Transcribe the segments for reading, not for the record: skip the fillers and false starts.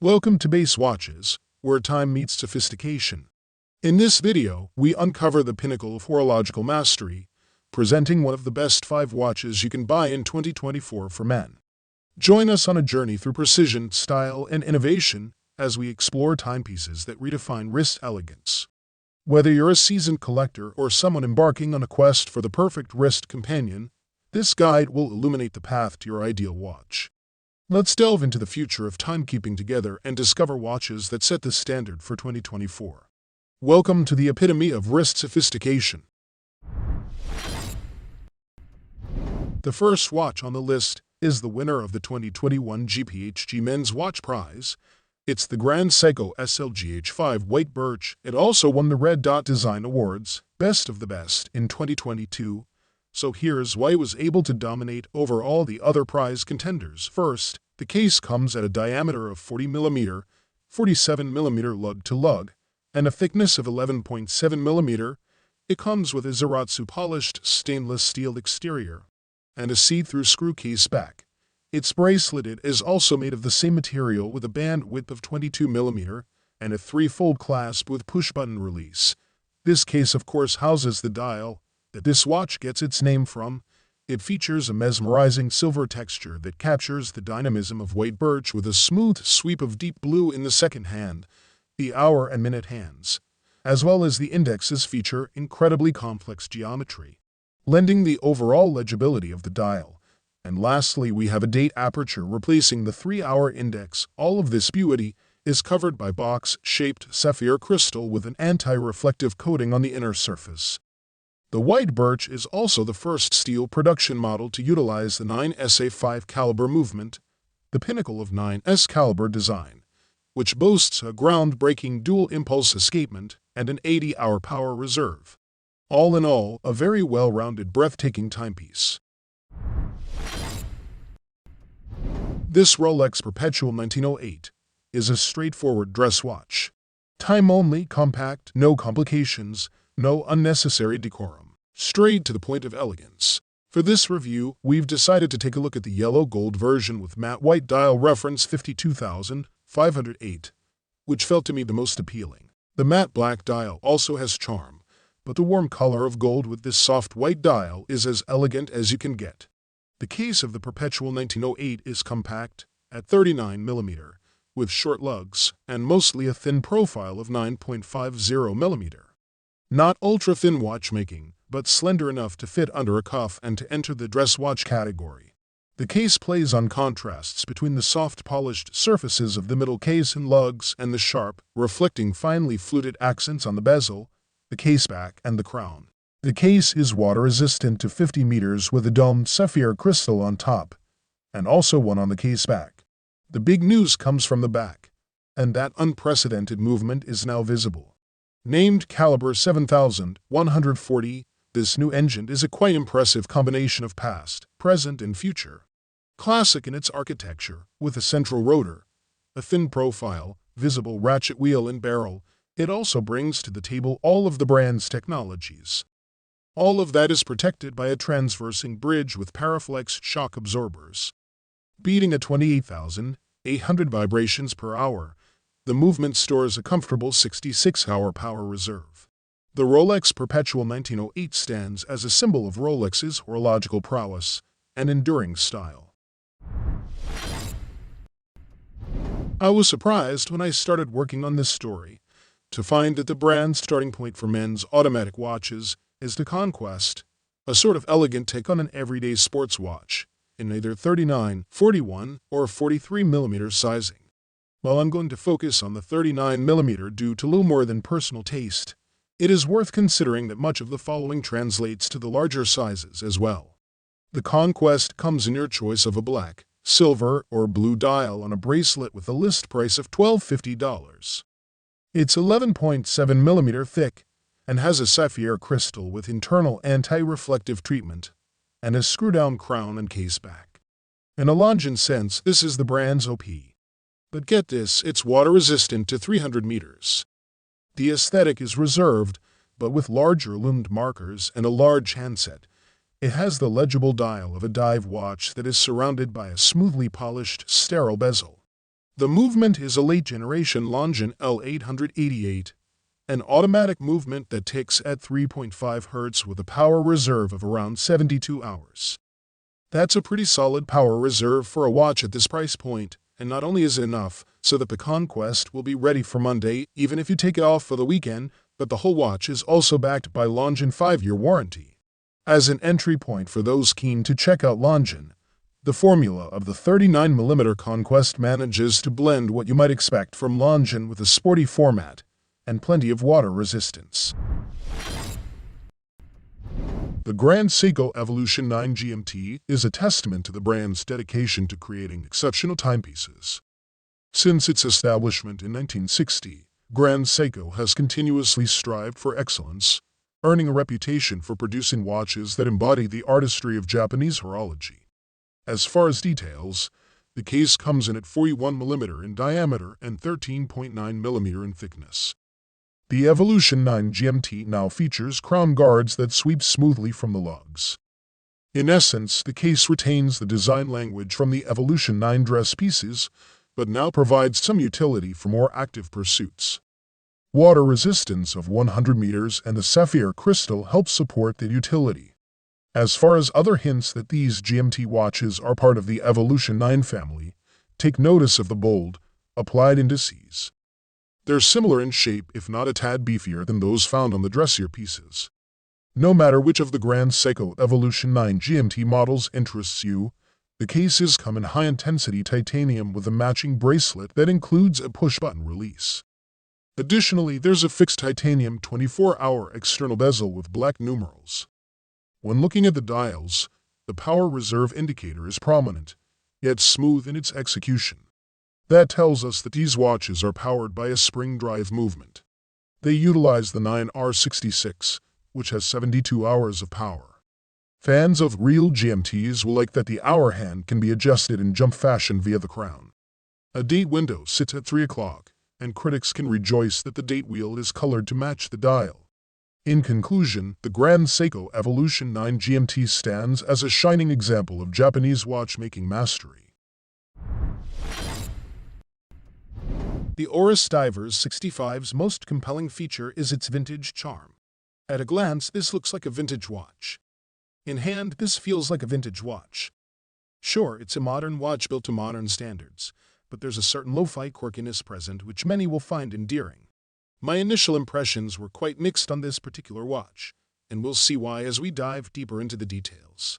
Welcome to Base Watches, where time meets sophistication. In this video, we uncover the pinnacle of horological mastery, presenting one of the best 5 watches you can buy in 2024 for men. Join us on a journey through precision, style, and innovation as we explore timepieces that redefine wrist elegance. Whether you're a seasoned collector or someone embarking on a quest for the perfect wrist companion, this guide will illuminate the path to your ideal watch. Let's delve into the future of timekeeping together and discover watches that set the standard for 2024. Welcome to the epitome of wrist sophistication. The first watch on the list is the winner of the 2021 GPHG Men's Watch Prize. It's the Grand Seiko SLGH5 White Birch. It also won the Red Dot Design Awards, Best of the Best, in 2022. So here's why it was able to dominate over all the other prize contenders. First, the case comes at a diameter of 40mm, 47mm lug-to-lug, and a thickness of 11.7mm. It comes with a Zaratsu polished stainless steel exterior and a see-through screw case back. Its braceleted is also made of the same material with a band width of 22mm and a 3-fold clasp with push-button release. This case of course houses the dial that this watch gets its name from. It features a mesmerizing silver texture that captures the dynamism of white birch with a smooth sweep of deep blue in the second hand. The hour and minute hands, as well as the indexes, feature incredibly complex geometry, lending the overall legibility of the dial. And lastly, we have a date aperture replacing the 3-hour index. All of this beauty is covered by box-shaped sapphire crystal with an anti-reflective coating on the inner surface. The White Birch is also the first steel production model to utilize the 9SA5 caliber movement, the pinnacle of 9S caliber design, which boasts a groundbreaking dual-impulse escapement and an 80-hour power reserve. All in all, a very well-rounded, breathtaking timepiece. This Rolex Perpetual 1908 is a straightforward dress watch. Time-only, compact, no complications, no unnecessary decorum, straight to the point of elegance. For this review, we've decided to take a look at the yellow gold version with matte white dial, reference 52508, which felt to me the most appealing. The matte black dial also has charm, but the warm color of gold with this soft white dial is as elegant as you can get. The case of the Perpetual 1908 is compact, at 39mm, with short lugs, and mostly a thin profile of 9.50mm. Not ultra-thin watchmaking, but slender enough to fit under a cuff and to enter the dress watch category. The case plays on contrasts between the soft polished surfaces of the middle case and lugs and the sharp, reflecting finely fluted accents on the bezel, the caseback, and the crown. The case is water-resistant to 50 meters with a domed sapphire crystal on top, and also one on the caseback. The big news comes from the back, and that unprecedented movement is now visible. Named caliber 7140, this new engine is a quite impressive combination of past, present, and future. Classic in its architecture, with a central rotor, a thin profile, visible ratchet wheel and barrel, it also brings to the table all of the brand's technologies. All of that is protected by a transversing bridge with Paraflex shock absorbers. Beating at 28,800 vibrations per hour, the movement stores a comfortable 66-hour power reserve. The Rolex Perpetual 1908 stands as a symbol of Rolex's horological prowess and enduring style. I was surprised when I started working on this story to find that the brand's starting point for men's automatic watches is the Conquest, a sort of elegant take on an everyday sports watch in either 39, 41, or 43mm sizing. While I'm going to focus on the 39mm due to little more than personal taste, it is worth considering that much of the following translates to the larger sizes as well. The Conquest comes in your choice of a black, silver, or blue dial on a bracelet with a list price of $1,250. It's 11.7mm thick and has a sapphire crystal with internal anti-reflective treatment and a screw-down crown and caseback. In a Longines sense, this is the brand's OP. But get this, it's water-resistant to 300 meters. The aesthetic is reserved, but with larger loomed markers and a large handset. It has the legible dial of a dive watch that is surrounded by a smoothly polished, sterile bezel. The movement is a late-generation Longines L888, an automatic movement that ticks at 3.5 Hz with a power reserve of around 72 hours. That's a pretty solid power reserve for a watch at this price point, and not only is it enough so that the Conquest will be ready for Monday even if you take it off for the weekend, but the whole watch is also backed by Longines 5-year warranty. As an entry point for those keen to check out Longines, the formula of the 39mm Conquest manages to blend what you might expect from Longines with a sporty format and plenty of water resistance. The Grand Seiko Evolution 9 GMT is a testament to the brand's dedication to creating exceptional timepieces. Since its establishment in 1960, Grand Seiko has continuously strived for excellence, earning a reputation for producing watches that embody the artistry of Japanese horology. As far as details, the case comes in at 41mm in diameter and 13.9mm in thickness. The Evolution 9 GMT now features crown guards that sweep smoothly from the lugs. In essence, the case retains the design language from the Evolution 9 dress pieces, but now provides some utility for more active pursuits. Water resistance of 100 meters and the sapphire crystal helps support the utility. As far as other hints that these GMT watches are part of the Evolution 9 family, take notice of the bold, applied indices. They're similar in shape, if not a tad beefier than those found on the dressier pieces. No matter which of the Grand Seiko Evolution 9 GMT models interests you, the cases come in high-intensity titanium with a matching bracelet that includes a push-button release. Additionally, there's a fixed titanium 24-hour external bezel with black numerals. When looking at the dials, the power reserve indicator is prominent, yet smooth in its execution. That tells us that these watches are powered by a spring drive movement. They utilize the 9R66, which has 72 hours of power. Fans of real GMTs will like that the hour hand can be adjusted in jump fashion via the crown. A date window sits at 3 o'clock, and critics can rejoice that the date wheel is colored to match the dial. In conclusion, the Grand Seiko Evolution 9 GMT stands as a shining example of Japanese watchmaking mastery. The Oris Divers 65's most compelling feature is its vintage charm. At a glance, this looks like a vintage watch. In hand, this feels like a vintage watch. Sure, it's a modern watch built to modern standards, but there's a certain lo-fi quirkiness present which many will find endearing. My initial impressions were quite mixed on this particular watch, and we'll see why as we dive deeper into the details.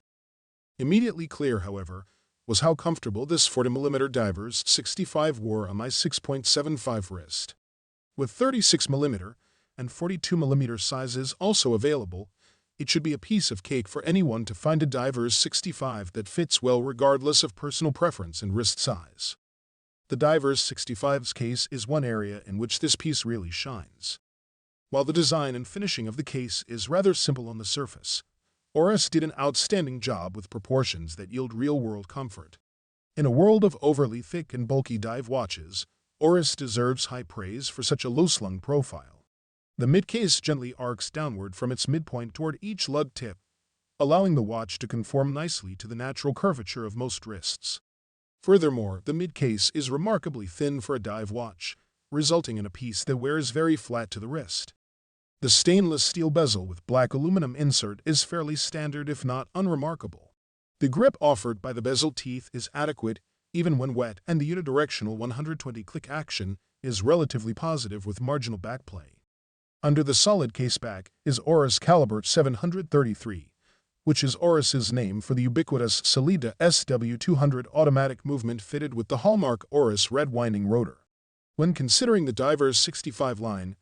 Immediately clear, however, was how comfortable this 40mm Divers 65 wore on my 6.75 wrist. With 36mm and 42mm sizes also available, it should be a piece of cake for anyone to find a Divers 65 that fits well regardless of personal preference and wrist size. The Divers 65's case is one area in which this piece really shines. While the design and finishing of the case is rather simple on the surface, Oris did an outstanding job with proportions that yield real-world comfort. In a world of overly thick and bulky dive watches, Oris deserves high praise for such a low-slung profile. The mid-case gently arcs downward from its midpoint toward each lug tip, allowing the watch to conform nicely to the natural curvature of most wrists. Furthermore, the mid-case is remarkably thin for a dive watch, resulting in a piece that wears very flat to the wrist. The stainless steel bezel with black aluminum insert is fairly standard if not unremarkable. The grip offered by the bezel teeth is adequate even when wet, and the unidirectional 120-click action is relatively positive with marginal backplay. Under the solid case back is Oris Caliber 733, which is Oris's name for the ubiquitous Sellita SW200 automatic movement fitted with the hallmark Oris red winding rotor. When considering the Divers 65 line,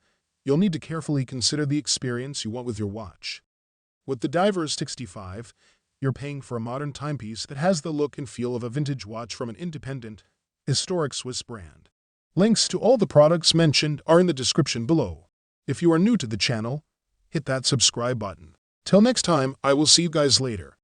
you'll need to carefully consider the experience you want with your watch. With the Divers 65, you're paying for a modern timepiece that has the look and feel of a vintage watch from an independent, historic Swiss brand. Links to all the products mentioned are in the description below. If you are new to the channel, hit that subscribe button. Till next time, I will see you guys later.